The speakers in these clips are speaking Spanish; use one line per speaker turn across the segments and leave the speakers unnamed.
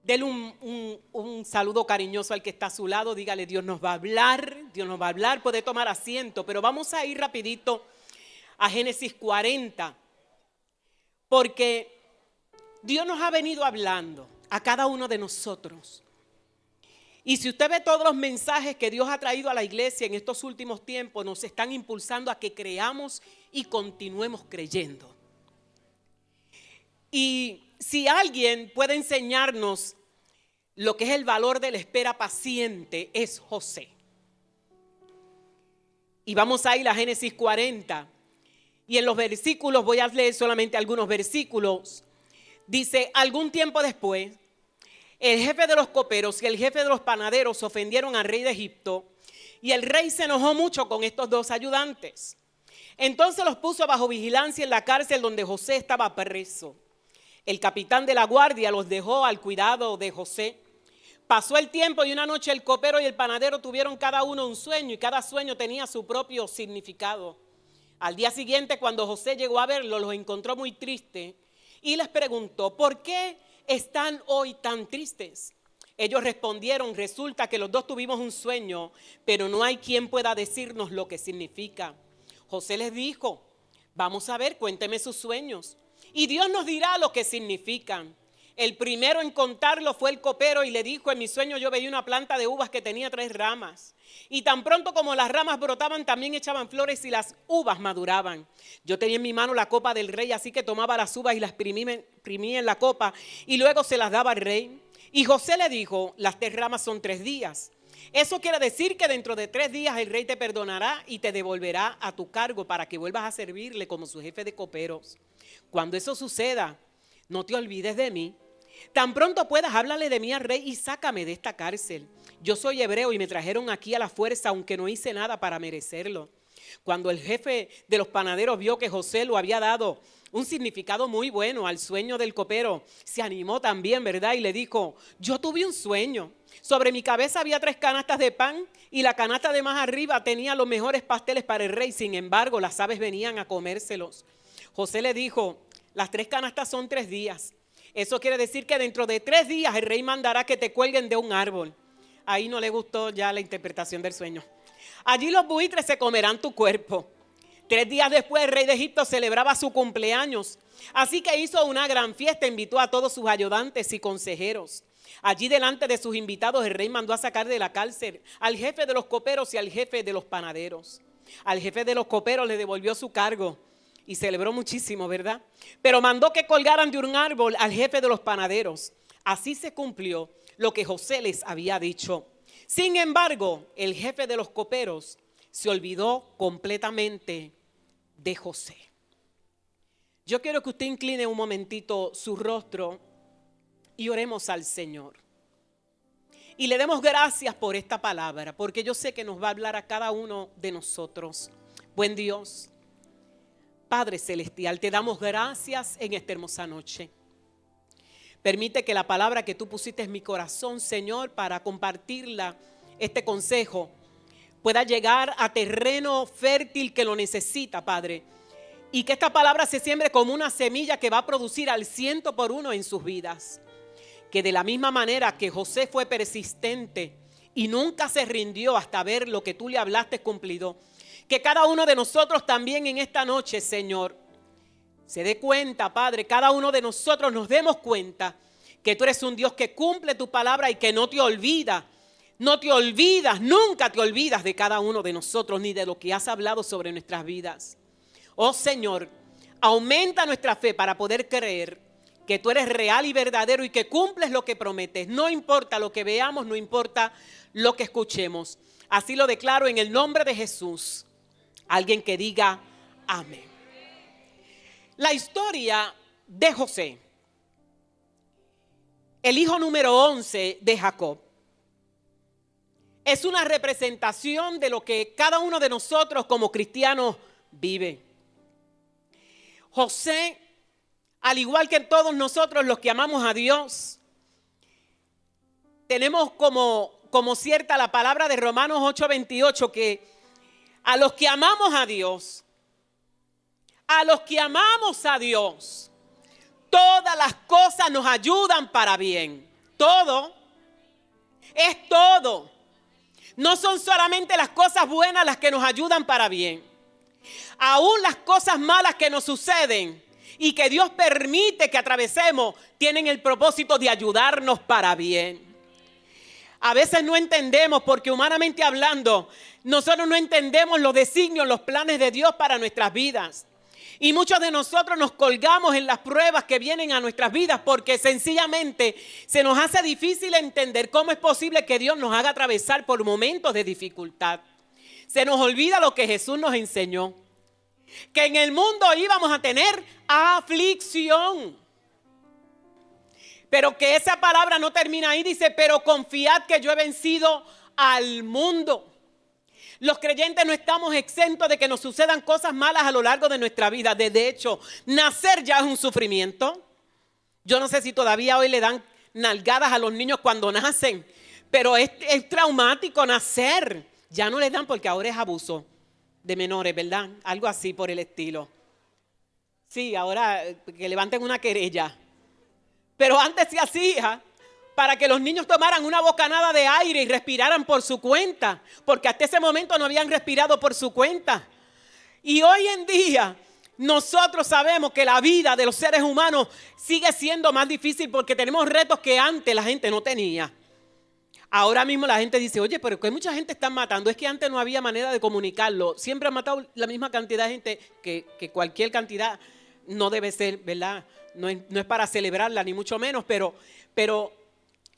Denle un saludo cariñoso al que está a su lado. Dígale, Dios nos va a hablar, Dios nos va a hablar. Puede tomar asiento, pero vamos a ir rapidito a Génesis 40. Porque Dios nos ha venido hablando a cada uno de nosotros. Y si usted ve todos los mensajes que Dios ha traído a la iglesia en estos últimos tiempos, nos están impulsando a que creamos y continuemos creyendo. Y si alguien puede enseñarnos lo que es el valor de la espera paciente, es José. Y vamos a ir a Génesis 40. Y en los versículos, voy a leer solamente algunos versículos. Dice, algún tiempo después, el jefe de los coperos y el jefe de los panaderos ofendieron al rey de Egipto. Y el rey se enojó mucho con estos dos ayudantes. Entonces los puso bajo vigilancia en la cárcel donde José estaba preso. El capitán de la guardia los dejó al cuidado de José. Pasó el tiempo y una noche el copero y el panadero tuvieron cada uno un sueño y cada sueño tenía su propio significado. Al día siguiente, cuando José llegó a verlo, los encontró muy tristes y les preguntó, ¿por qué están hoy tan tristes? Ellos respondieron, resulta que los dos tuvimos un sueño, pero no hay quien pueda decirnos lo que significa. José les dijo, vamos a ver, cuénteme sus sueños. Y Dios nos dirá lo que significan. El primero en contarlo fue el copero y le dijo, en mi sueño yo veía una planta de uvas que tenía 3 ramas. Y tan pronto como las ramas brotaban, también echaban flores y las uvas maduraban. Yo tenía en mi mano la copa del rey, así que tomaba las uvas y las exprimía en la copa y luego se las daba al rey. Y José le dijo, las 3 ramas son 3 días. Eso quiere decir que dentro de 3 días el rey te perdonará y te devolverá a tu cargo para que vuelvas a servirle como su jefe de coperos. Cuando eso suceda, no te olvides de mí. Tan pronto puedas, háblale de mí al rey y sácame de esta cárcel. Yo soy hebreo y me trajeron aquí a la fuerza, aunque no hice nada para merecerlo. Cuando el jefe de los panaderos vio que José lo había dado un significado muy bueno al sueño del copero, se animó también, ¿verdad? Y le dijo, yo tuve un sueño. Sobre mi cabeza había 3 canastas de pan y la canasta de más arriba tenía los mejores pasteles para el rey. Sin embargo, las aves venían a comérselos. José le dijo, las 3 canastas son 3 días. Eso quiere decir que dentro de 3 días el rey mandará que te cuelguen de un árbol. Ahí no le gustó ya la interpretación del sueño. Allí los buitres se comerán tu cuerpo. 3 días después el rey de Egipto celebraba su cumpleaños. Así que hizo una gran fiesta, invitó a todos sus ayudantes y consejeros. Allí delante de sus invitados el rey mandó a sacar de la cárcel al jefe de los coperos y al jefe de los panaderos. Al jefe de los coperos le devolvió su cargo y celebró muchísimo, ¿verdad? Pero mandó que colgaran de un árbol al jefe de los panaderos. Así se cumplió lo que José les había dicho. Sin embargo, el jefe de los coperos se olvidó completamente de José. Yo quiero que usted incline un momentito su rostro y oremos al Señor. Y le demos gracias por esta palabra, porque yo sé que nos va a hablar a cada uno de nosotros. Buen Dios, Padre Celestial, te damos gracias en esta hermosa noche. Permite que la palabra que tú pusiste en mi corazón, Señor, para compartirla, este consejo, pueda llegar a terreno fértil que lo necesita, Padre. Y que esta palabra se siembre como una semilla que va a producir al 100 por 1 en sus vidas. Que de la misma manera que José fue persistente y nunca se rindió hasta ver lo que tú le hablaste cumplido, que cada uno de nosotros también en esta noche, Señor, se dé cuenta, Padre, cada uno de nosotros nos demos cuenta que tú eres un Dios que cumple tu palabra y que no te olvida. No te olvidas, nunca te olvidas de cada uno de nosotros ni de lo que has hablado sobre nuestras vidas. Oh Señor, aumenta nuestra fe para poder creer que tú eres real y verdadero y que cumples lo que prometes. No importa lo que veamos, no importa lo que escuchemos. Así lo declaro en el nombre de Jesús. Alguien que diga amén. La historia de José, el hijo número 11 de Jacob, es una representación de lo que cada uno de nosotros como cristianos vive. José, al igual que todos nosotros los que amamos a Dios, tenemos como cierta la palabra de Romanos 8:28, que a los que amamos a Dios, todas las cosas nos ayudan para bien. todo. Es todo. No son solamente las cosas buenas las que nos ayudan para bien. Aún las cosas malas que nos suceden y que Dios permite que atravesemos tienen el propósito de ayudarnos para bien. A veces no entendemos, porque humanamente hablando, nosotros no entendemos los designios, los planes de Dios para nuestras vidas. Y muchos de nosotros nos colgamos en las pruebas que vienen a nuestras vidas porque sencillamente se nos hace difícil entender cómo es posible que Dios nos haga atravesar por momentos de dificultad. Se nos olvida lo que Jesús nos enseñó, que en el mundo íbamos a tener aflicción. Pero que esa palabra no termina ahí, dice, pero confiad que yo he vencido al mundo. Los creyentes no estamos exentos de que nos sucedan cosas malas a lo largo de nuestra vida. De hecho, nacer ya es un sufrimiento. Yo no sé si todavía hoy le dan nalgadas a los niños cuando nacen, pero es traumático nacer. Ya no le dan porque ahora es abuso de menores, ¿verdad? Algo así por el estilo. Sí, ahora que levanten una querella. Pero antes se hacía para que los niños tomaran una bocanada de aire y respiraran por su cuenta, porque hasta ese momento no habían respirado por su cuenta. Y hoy en día nosotros sabemos que la vida de los seres humanos sigue siendo más difícil porque tenemos retos que antes la gente no tenía. Ahora mismo la gente dice, oye, pero que mucha gente está matando. Es que antes no había manera de comunicarlo. Siempre han matado la misma cantidad de gente que cualquier cantidad no debe ser, ¿verdad? No es para celebrarla, ni mucho menos, pero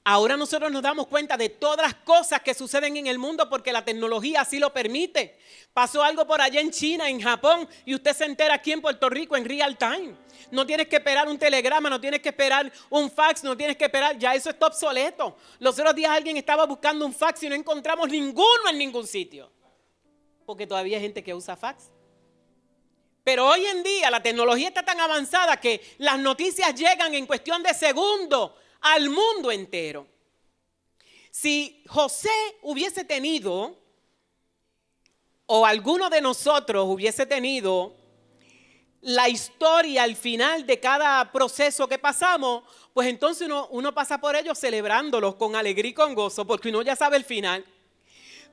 ahora nosotros nos damos cuenta de todas las cosas que suceden en el mundo porque la tecnología así lo permite. Pasó algo por allá en China, en Japón, y usted se entera aquí en Puerto Rico en real time. No tienes que esperar un telegrama, no tienes que esperar un fax, no tienes que esperar, ya eso está obsoleto. Los otros días alguien estaba buscando un fax y no encontramos ninguno en ningún sitio, porque todavía hay gente que usa fax. Pero hoy en día la tecnología está tan avanzada que las noticias llegan en cuestión de segundos al mundo entero. Si José hubiese tenido, o alguno de nosotros hubiese tenido la historia al final de cada proceso que pasamos, pues entonces uno pasa por ellos celebrándolos con alegría y con gozo, porque uno ya sabe el final.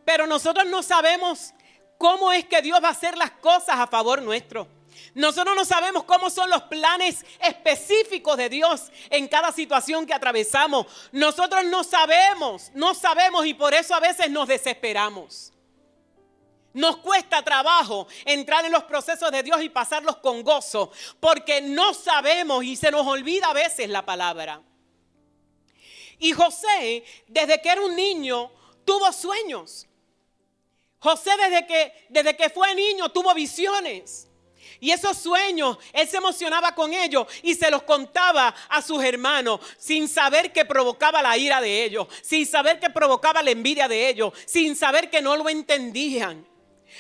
Pero nosotros no sabemos cómo es que Dios va a hacer las cosas a favor nuestro. Nosotros no sabemos cómo son los planes específicos de Dios en cada situación que atravesamos. Nosotros no sabemos y por eso a veces nos desesperamos. Nos cuesta trabajo entrar en los procesos de Dios y pasarlos con gozo, porque no sabemos y se nos olvida a veces la palabra. Y José, desde que era un niño, tuvo sueños. José desde que fue niño tuvo visiones. Y esos sueños, él se emocionaba con ellos y se los contaba a sus hermanos sin saber que provocaba la ira de ellos, sin saber que provocaba la envidia de ellos, sin saber que no lo entendían.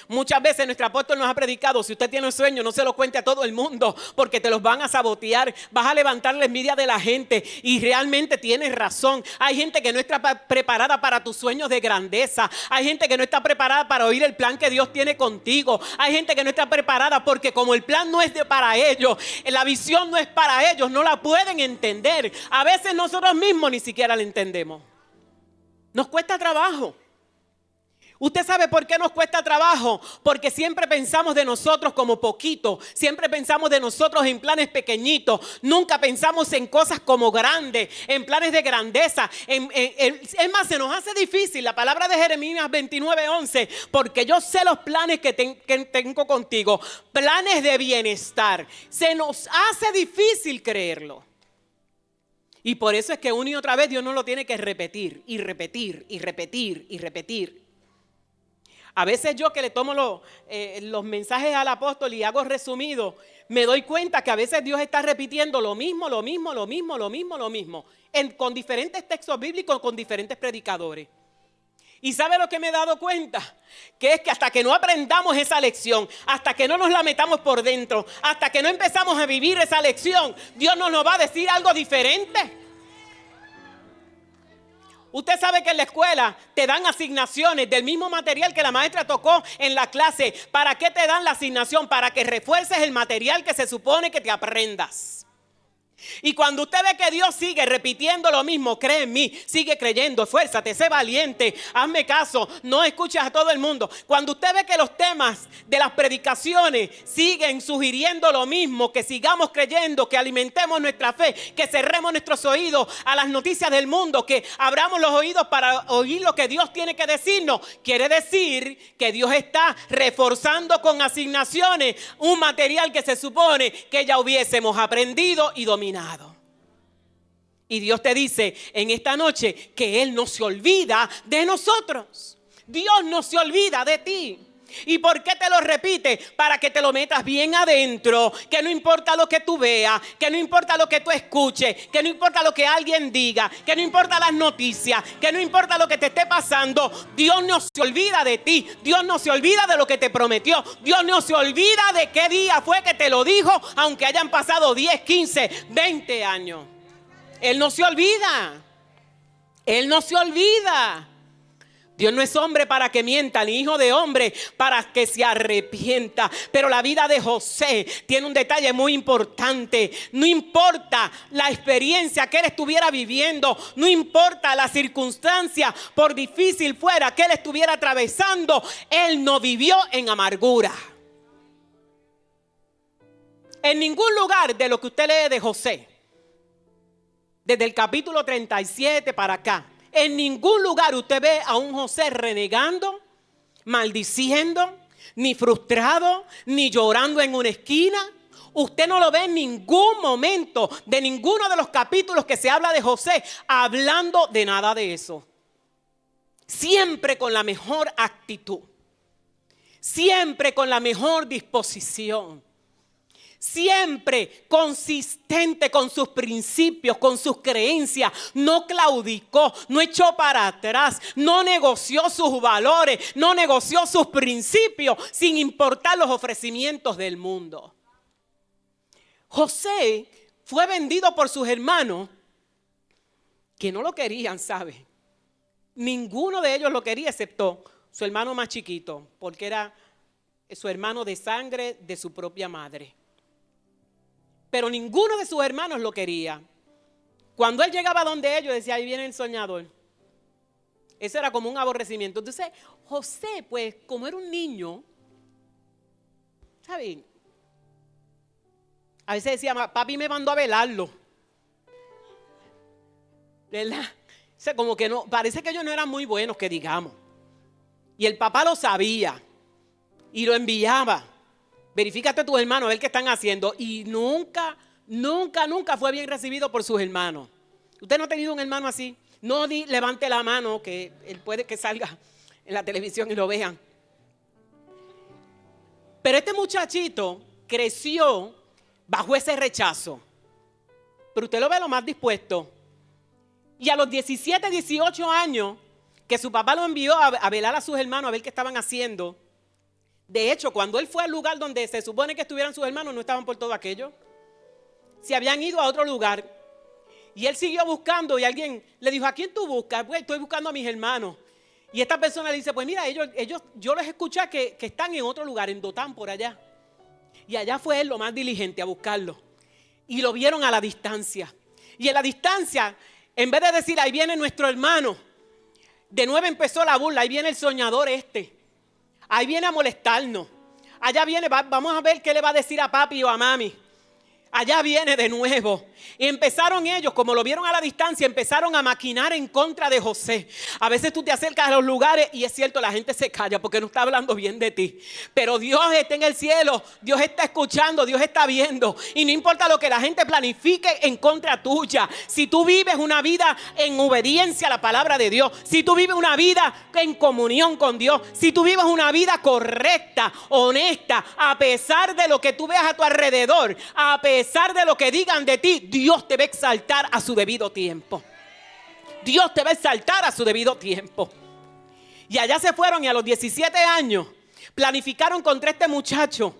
Muchas veces nuestro apóstol nos ha predicado, si usted tiene un sueño, no se lo cuente a todo el mundo porque te los van a sabotear, vas a levantar la envidia de la gente y realmente tienes razón. Hay gente que no está preparada para tus sueños de grandeza, hay gente que no está preparada para oír el plan que Dios tiene contigo, hay gente que no está preparada porque como el plan no es para ellos, la visión no es para ellos, no la pueden entender. A veces nosotros mismos ni siquiera la entendemos. Nos cuesta trabajo. ¿Usted sabe por qué nos cuesta trabajo? Porque siempre pensamos de nosotros como poquito. Siempre pensamos de nosotros en planes pequeñitos. Nunca pensamos en cosas como grandes, en planes de grandeza. Es más, se nos hace difícil la palabra de Jeremías 29:11. Porque yo sé los planes que tengo contigo. Planes de bienestar. Se nos hace difícil creerlo. Y por eso es que una y otra vez Dios nos lo tiene que repetir y repetir y repetir y repetir. A veces yo que le tomo los mensajes al apóstol y hago resumido, me doy cuenta que a veces Dios está repitiendo lo mismo, con diferentes textos bíblicos, con diferentes predicadores. ¿Y sabe lo que me he dado cuenta? Que es que hasta que no aprendamos esa lección, hasta que no nos la metamos por dentro, hasta que no empezamos a vivir esa lección, Dios no nos va a decir algo diferente. Usted sabe que en la escuela te dan asignaciones del mismo material que la maestra tocó en la clase. ¿Para qué te dan la asignación? Para que refuerces el material que se supone que te aprendas. Y cuando usted ve que Dios sigue repitiendo lo mismo, cree en mí, sigue creyendo, esfuérzate, sé valiente, hazme caso, no escuches a todo el mundo. Cuando usted ve que los temas de las predicaciones siguen sugiriendo lo mismo, que sigamos creyendo, que alimentemos nuestra fe, que cerremos nuestros oídos a las noticias del mundo, que abramos los oídos para oír lo que Dios tiene que decirnos, quiere decir que Dios está reforzando con asignaciones un material que se supone que ya hubiésemos aprendido y dominado. Y Dios te dice en esta noche que Él no se olvida de nosotros. Dios no se olvida de ti. ¿Y por qué te lo repite? Para que te lo metas bien adentro, que no importa lo que tú veas, que no importa lo que tú escuches, que no importa lo que alguien diga, que no importa las noticias, que no importa lo que te esté pasando, Dios no se olvida de ti, Dios no se olvida de lo que te prometió, Dios no se olvida de qué día fue que te lo dijo, aunque hayan pasado 10, 15, 20 años. Él no se olvida, Él no se olvida. Dios no es hombre para que mienta, ni hijo de hombre para que se arrepienta. Pero la vida de José tiene un detalle muy importante. No importa la experiencia que él estuviera viviendo, no importa la circunstancia, por difícil fuera que él estuviera atravesando, él no vivió en amargura. En ningún lugar de lo que usted lee de José, desde el capítulo 37 para acá, en ningún lugar usted ve a un José renegando, maldiciendo, ni frustrado, ni llorando en una esquina. Usted no lo ve en ningún momento de ninguno de los capítulos que se habla de José hablando de nada de eso. Siempre con la mejor actitud, siempre con la mejor disposición. Siempre consistente con sus principios, con sus creencias. No claudicó, no echó para atrás, no negoció sus valores, no negoció sus principios sin importar los ofrecimientos del mundo. José fue vendido por sus hermanos que no lo querían, ¿sabe? Ninguno de ellos lo quería excepto su hermano más chiquito, porque era su hermano de sangre de su propia madre. Pero ninguno de sus hermanos lo quería. Cuando él llegaba donde ellos, decía, ahí viene el soñador. Eso era como un aborrecimiento. Entonces, José, pues, como era un niño, ¿saben? A veces decía, papi me mandó a velarlo. ¿Verdad? O sea, como que no, parece que ellos no eran muy buenos, que digamos. Y el papá lo sabía y lo enviaba. Verifícate a tus hermanos, a ver qué están haciendo. Y nunca fue bien recibido por sus hermanos. ¿Usted no ha tenido un hermano así? No levante la mano, que él puede que salga en la televisión y lo vean. Pero este muchachito creció bajo ese rechazo. Pero usted lo ve lo más dispuesto. Y a los 17, 18 años, que su papá lo envió a velar a sus hermanos, a ver qué estaban haciendo. De hecho, cuando él fue al lugar donde se supone que estuvieran sus hermanos, no estaban por todo aquello. Se habían ido a otro lugar. Y él siguió buscando y alguien le dijo, ¿a quién tú buscas? Pues estoy buscando a mis hermanos. Y esta persona le dice, pues mira, ellos yo les escuché que están en otro lugar, en Dotán, por allá. Y allá fue él lo más diligente a buscarlo. Y lo vieron a la distancia. Y en la distancia, en vez de decir, ahí viene nuestro hermano, de nuevo empezó la burla, ahí viene el soñador este. Ahí viene a molestarnos. Allá viene, vamos a ver qué le va a decir a papi o a mami. Allá viene de nuevo. Y empezaron ellos, como lo vieron a la distancia, empezaron a maquinar en contra de José. A veces tú te acercas a los lugares y es cierto, la gente se calla porque no está hablando bien de ti. Pero Dios está en el cielo, Dios está escuchando, Dios está viendo. Y no importa lo que la gente planifique en contra tuya. Si tú vives una vida en obediencia a la palabra de Dios, si tú vives una vida en comunión con Dios, si tú vives una vida correcta, honesta, a pesar de lo que tú veas a tu alrededor, a pesar de lo que digan de ti, Dios te va a exaltar a su debido tiempo. Dios te va a exaltar a su debido tiempo. Y allá se fueron y a los 17 años planificaron contra este muchacho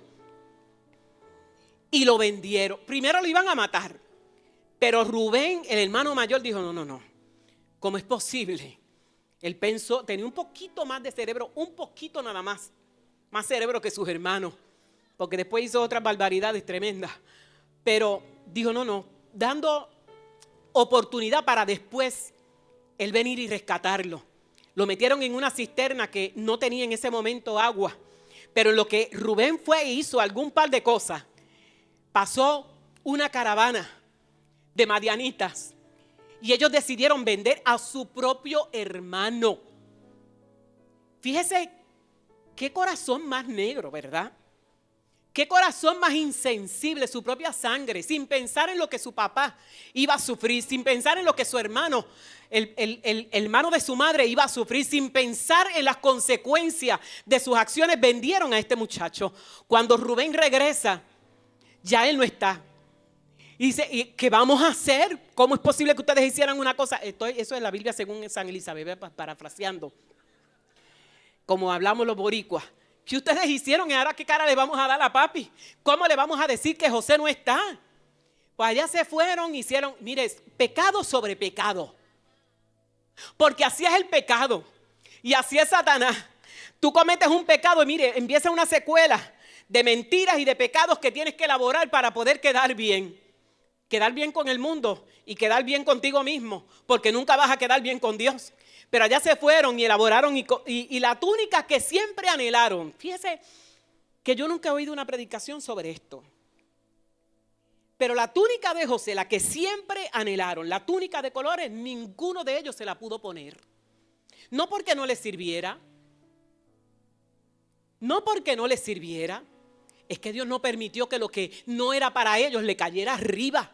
y lo vendieron. Primero lo iban a matar, pero Rubén, el hermano mayor, dijo, no, ¿cómo es posible? Él pensó, tenía un poquito más de cerebro, un poquito nada más cerebro que sus hermanos, porque después hizo otras barbaridades tremendas. Pero dijo, no, dando oportunidad para después él venir y rescatarlo. Lo metieron en una cisterna que no tenía en ese momento agua. Pero en lo que Rubén fue e hizo algún par de cosas, pasó una caravana de madianitas y ellos decidieron vender a su propio hermano. Fíjese qué corazón más negro, ¿verdad? Qué corazón más insensible, su propia sangre, sin pensar en lo que su papá iba a sufrir, sin pensar en lo que su hermano, el hermano de su madre iba a sufrir, sin pensar en las consecuencias de sus acciones, vendieron a este muchacho. Cuando Rubén regresa, ya él no está. Y dice, ¿y qué vamos a hacer? ¿Cómo es posible que ustedes hicieran una cosa? Eso es la Biblia según San Elizabeth, parafraseando, como hablamos los boricuas. ¿Qué ustedes hicieron y ahora qué cara le vamos a dar a papi? ¿Cómo le vamos a decir que José no está? Pues allá se fueron, hicieron, mire, pecado sobre pecado. Porque así es el pecado y así es Satanás. Tú cometes un pecado y mire, empieza una secuela de mentiras y de pecados que tienes que elaborar para poder quedar bien. Quedar bien con el mundo y quedar bien contigo mismo, porque nunca vas a quedar bien con Dios. Pero allá se fueron y elaboraron y la túnica que siempre anhelaron. Fíjese que yo nunca he oído una predicación sobre esto. Pero la túnica de José, la que siempre anhelaron, la túnica de colores, ninguno de ellos se la pudo poner. No porque no les sirviera. No porque no les sirviera. Es que Dios no permitió que lo que no era para ellos le cayera arriba.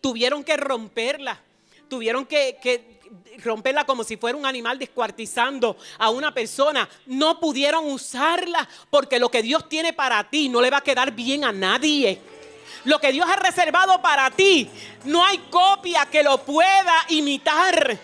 Tuvieron que romperla. Tuvieron que romperla como si fuera un animal descuartizando a una persona. No pudieron usarla porque lo que Dios tiene para ti no le va a quedar bien a nadie. Lo que Dios ha reservado para ti, no hay copia que lo pueda imitar.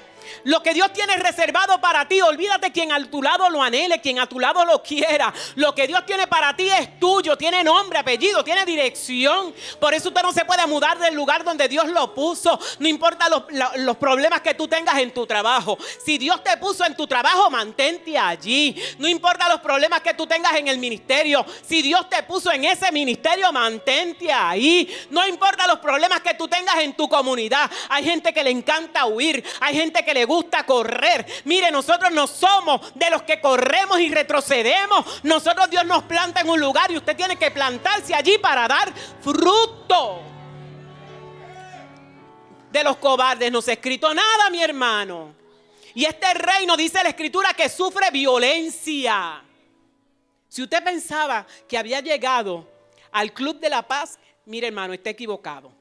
Lo que Dios tiene reservado para ti, olvídate quien a tu lado lo anhele, quien a tu lado lo quiera. Lo que Dios tiene para ti es tuyo, tiene nombre, apellido, tiene dirección. Por eso usted no se puede mudar del lugar donde Dios lo puso. No importa los problemas que tú tengas en tu trabajo. Si Dios te puso en tu trabajo, mantente allí. No importa los problemas que tú tengas en el ministerio. Si Dios te puso en ese ministerio, mantente ahí. No importa los problemas que tú tengas en tu comunidad. Hay gente que le encanta huir. Hay gente que le gusta correr. Mire, nosotros no somos de los que corremos y retrocedemos. Nosotros, Dios nos planta en un lugar y usted tiene que plantarse allí para dar fruto. De los cobardes no se ha escrito nada, mi hermano. Y este reino, dice la escritura, que sufre violencia. Si usted pensaba que había llegado al club de la paz, mire, hermano, está equivocado.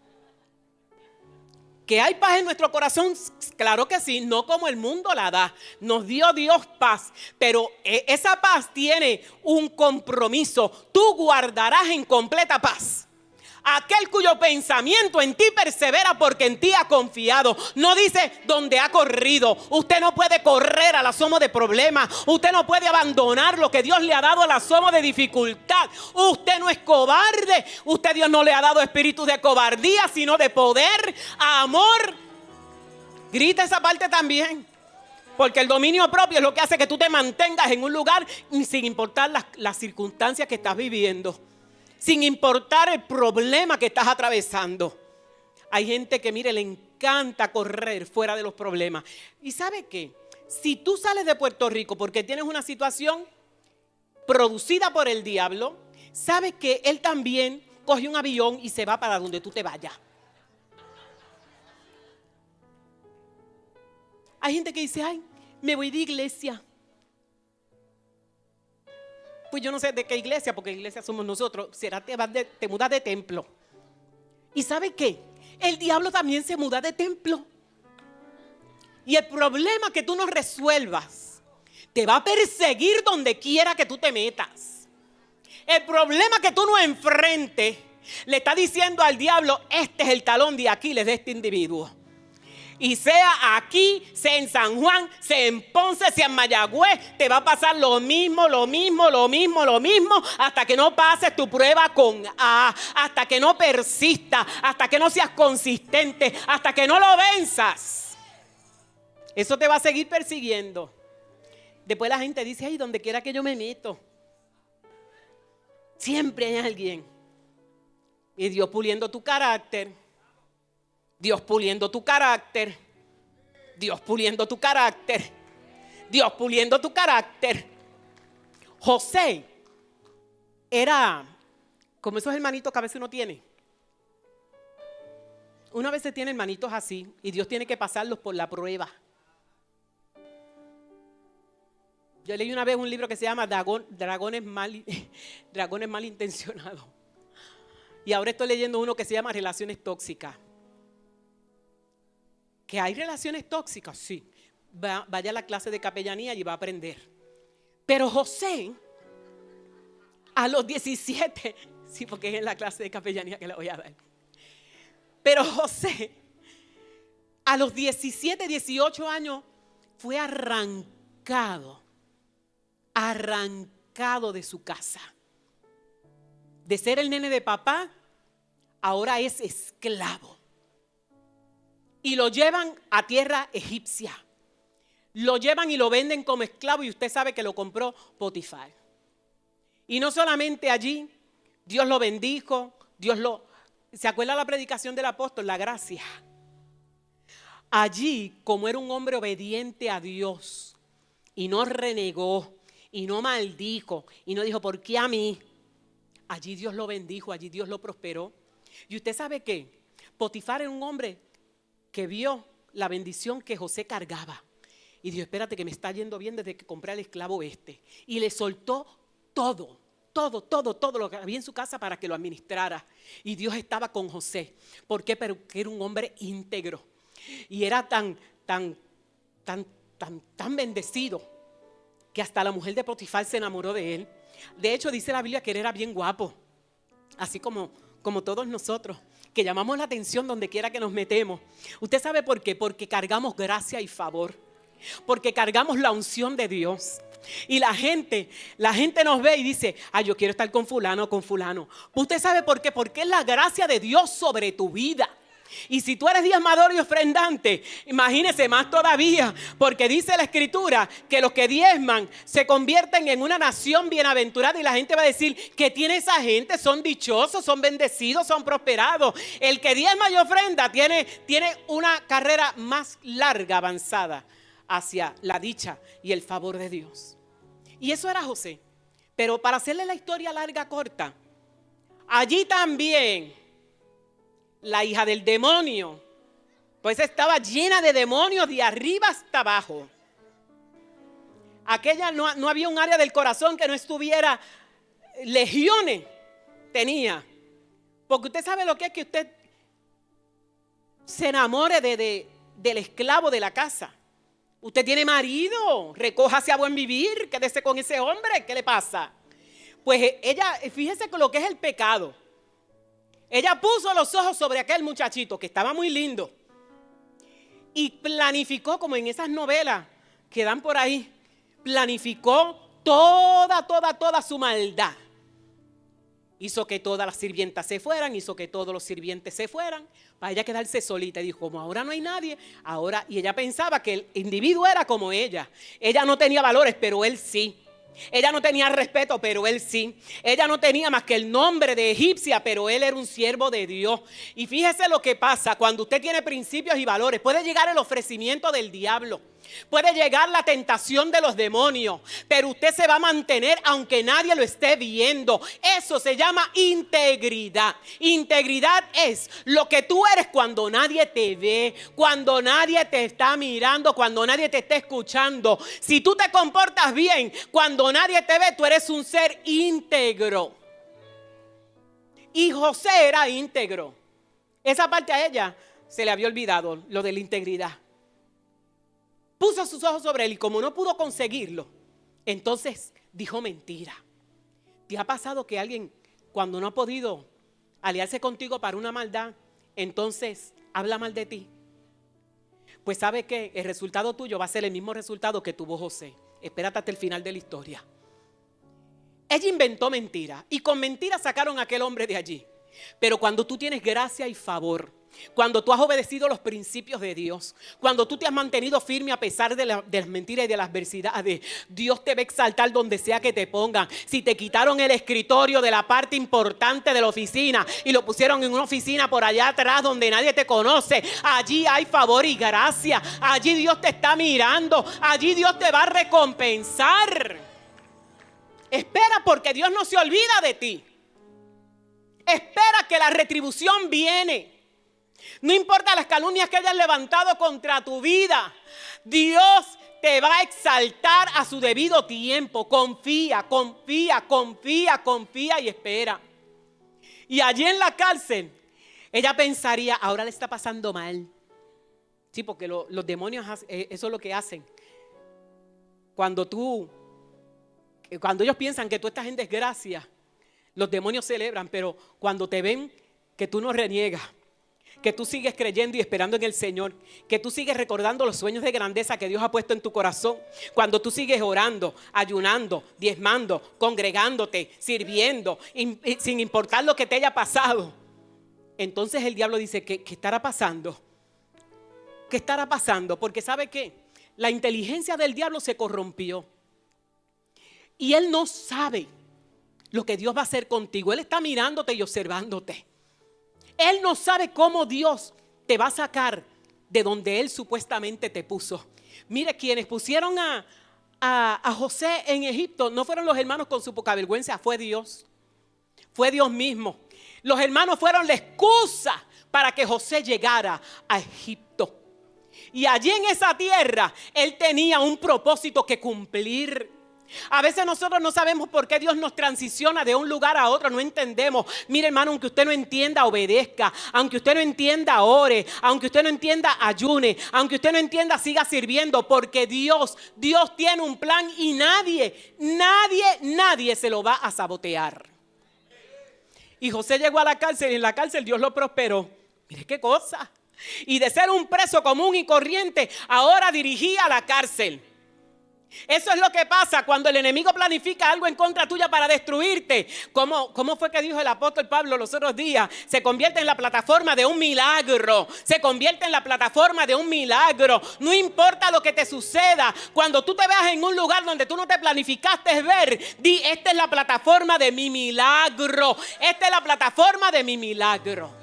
¿Que hay paz en nuestro corazón? Claro que sí, no como el mundo la da. Nos dio Dios paz, pero esa paz tiene un compromiso. Tú guardarás en completa paz aquel cuyo pensamiento en ti persevera porque en ti ha confiado. No dice donde ha corrido. Usted no puede correr al asomo de problemas. Usted no puede abandonar lo que Dios le ha dado al asomo de dificultad. Usted no es cobarde. Usted, Dios no le ha dado espíritu de cobardía, sino de poder, amor. Grita esa parte también. Porque el dominio propio es lo que hace que tú te mantengas en un lugar sin importar las circunstancias que estás viviendo. Sin importar el problema que estás atravesando. Hay gente que, mire, le encanta correr fuera de los problemas. ¿Y sabe qué? Si tú sales de Puerto Rico porque tienes una situación producida por el diablo, sabes que él también coge un avión y se va para donde tú te vayas. Hay gente que dice, ay, me voy de iglesia. Pues yo no sé de qué iglesia, porque iglesia somos nosotros. Será te mudas de templo. ¿Y sabe qué? El diablo también se muda de templo. Y el problema que tú no resuelvas te va a perseguir donde quiera que tú te metas. El problema que tú no enfrentes le está diciendo al diablo, este es el talón de Aquiles de este individuo. Y sea aquí, sea en San Juan, sea en Ponce, sea en Mayagüez, te va a pasar lo mismo, hasta que no pases tu prueba con A, hasta que no persistas, hasta que no seas consistente, hasta que no lo venzas. Eso te va a seguir persiguiendo. Después la gente dice, ay, donde quiera que yo me meto, siempre hay alguien. Y Dios puliendo tu carácter. Dios puliendo tu carácter. Dios puliendo tu carácter. Dios puliendo tu carácter. José era como esos hermanitos que a veces uno tiene. Una vez se tiene hermanitos así y Dios tiene que pasarlos por la prueba. Yo leí una vez un libro que se llama Dragones malintencionados. Y ahora estoy leyendo uno que se llama Relaciones tóxicas. ¿Que hay relaciones tóxicas? Sí. Vaya a la clase de capellanía y va a aprender. Pero José, a los 17, sí, porque es en la clase de capellanía que le voy a dar. Pero José, a los 17, 18 años, fue arrancado de su casa. De ser el nene de papá, ahora es esclavo. Y lo llevan a tierra egipcia. Lo llevan y lo venden como esclavo y usted sabe que lo compró Potifar. Y no solamente allí, Dios lo bendijo, ¿se acuerda la predicación del apóstol? La gracia. Allí, como era un hombre obediente a Dios y no renegó y no maldijo y no dijo, ¿por qué a mí? Allí Dios lo bendijo, allí Dios lo prosperó. Y usted sabe que Potifar era un hombre que vio la bendición que José cargaba. Y dijo, espérate que me está yendo bien desde que compré al esclavo este. Y le soltó todo lo que había en su casa para que lo administrara. Y Dios estaba con José. ¿Por qué? Porque era un hombre íntegro. Y era tan bendecido que hasta la mujer de Potifar se enamoró de él. De hecho, dice la Biblia que él era bien guapo. Así como todos nosotros, que llamamos la atención donde quiera que nos metemos. ¿Usted sabe por qué? Porque cargamos gracia y favor. Porque cargamos la unción de Dios. Y la gente nos ve y dice, yo quiero estar con fulano o con fulano. ¿Usted sabe por qué? Porque es la gracia de Dios sobre tu vida. Y si tú eres diezmador y ofrendante, imagínese más todavía, porque dice la escritura que los que diezman se convierten en una nación bienaventurada y la gente va a decir que tiene esa gente, son dichosos, son bendecidos, son prosperados. El que diezma y ofrenda tiene una carrera más larga, avanzada hacia la dicha y el favor de Dios. Y eso era José. Pero para hacerle la historia larga, corta, allí también la hija del demonio, pues estaba llena de demonios de arriba hasta abajo. Aquella no había un área del corazón que no estuviera, legiones tenía. Porque usted sabe lo que es que usted se enamore del esclavo de la casa. Usted tiene marido, recójase a buen vivir, quédese con ese hombre, ¿qué le pasa? Pues ella, fíjese con lo que es el pecado. Ella puso los ojos sobre aquel muchachito que estaba muy lindo y planificó, como en esas novelas que dan por ahí, planificó toda su maldad. Hizo que todas las sirvientas se fueran, hizo que todos los sirvientes se fueran, para ella quedarse solita. Y dijo, como ahora no hay nadie, y ella pensaba que el individuo era como ella. Ella no tenía valores, pero él sí. Ella no tenía respeto, pero él sí. Ella no tenía más que el nombre de egipcia, pero él era un siervo de Dios. Y fíjese lo que pasa cuando usted tiene principios y valores. Puede llegar el ofrecimiento del diablo, puede llegar la tentación de los demonios, pero usted se va a mantener aunque nadie lo esté viendo. Eso se llama integridad. Integridad es lo que tú eres cuando nadie te ve, cuando nadie te está mirando, cuando nadie te está escuchando. Si tú te comportas bien, cuando nadie te ve, tú eres un ser íntegro. Y José era íntegro. Esa parte a ella se le había olvidado, lo de la integridad. Puso sus ojos sobre él y como no pudo conseguirlo, entonces dijo mentira. ¿Te ha pasado que alguien, cuando no ha podido aliarse contigo para una maldad, entonces habla mal de ti? Pues sabe que el resultado tuyo va a ser el mismo resultado que tuvo José. Espérate hasta el final de la historia. Ella inventó mentira y con mentira sacaron a aquel hombre de allí. Pero cuando tú tienes gracia y favor, Cuando tú has obedecido los principios de Dios, cuando tú te has mantenido firme a pesar de las mentiras y de las adversidades, Dios te va a exaltar donde sea que te pongan. Si te quitaron el escritorio de la parte importante de la oficina y lo pusieron en una oficina por allá atrás donde nadie te conoce, allí hay favor y gracia. Allí Dios te está mirando, allí Dios te va a recompensar. Espera, porque Dios no se olvida de ti. Espera, que la retribución viene. No importa las calumnias que hayas levantado contra tu vida, Dios te va a exaltar a su debido tiempo. Confía, confía, confía, confía y espera. Y allí en la cárcel, ella pensaría, ahora le está pasando mal. Sí, porque los demonios, eso es lo que hacen. Cuando ellos piensan que tú estás en desgracia, los demonios celebran, pero cuando te ven que tú no reniegas, que tú sigues creyendo y esperando en el Señor, que tú sigues recordando los sueños de grandeza que Dios ha puesto en tu corazón, cuando tú sigues orando, ayunando, diezmando, congregándote, sirviendo, sin importar lo que te haya pasado, entonces el diablo dice, ¿qué estará pasando? ¿Qué estará pasando? Porque ¿sabe qué? La inteligencia del diablo se corrompió y él no sabe lo que Dios va a hacer contigo. Él está mirándote y observándote. Él no sabe cómo Dios te va a sacar de donde Él supuestamente te puso. Mire, quienes pusieron a José en Egipto no fueron los hermanos con su poca vergüenza, fue Dios. Fue Dios mismo. Los hermanos fueron la excusa para que José llegara a Egipto. Y allí en esa tierra Él tenía un propósito que cumplir. A veces nosotros no sabemos por qué Dios nos transiciona de un lugar a otro, no entendemos. Mire, hermano, aunque usted no entienda, obedezca. Aunque usted no entienda, ore. Aunque usted no entienda, ayune. Aunque usted no entienda, siga sirviendo. Porque Dios tiene un plan y nadie se lo va a sabotear. Y José llegó a la cárcel y en la cárcel Dios lo prosperó. Mire qué cosa. Y de ser un preso común y corriente, ahora dirigía la cárcel. Eso es lo que pasa cuando el enemigo planifica algo en contra tuya para destruirte. ¿Cómo fue que dijo el apóstol Pablo los otros días? Se convierte en la plataforma de un milagro. Se convierte en la plataforma de un milagro. No importa lo que te suceda. Cuando tú te veas en un lugar donde tú no te planificaste ver, di, esta es la plataforma de mi milagro. Esta es la plataforma de mi milagro.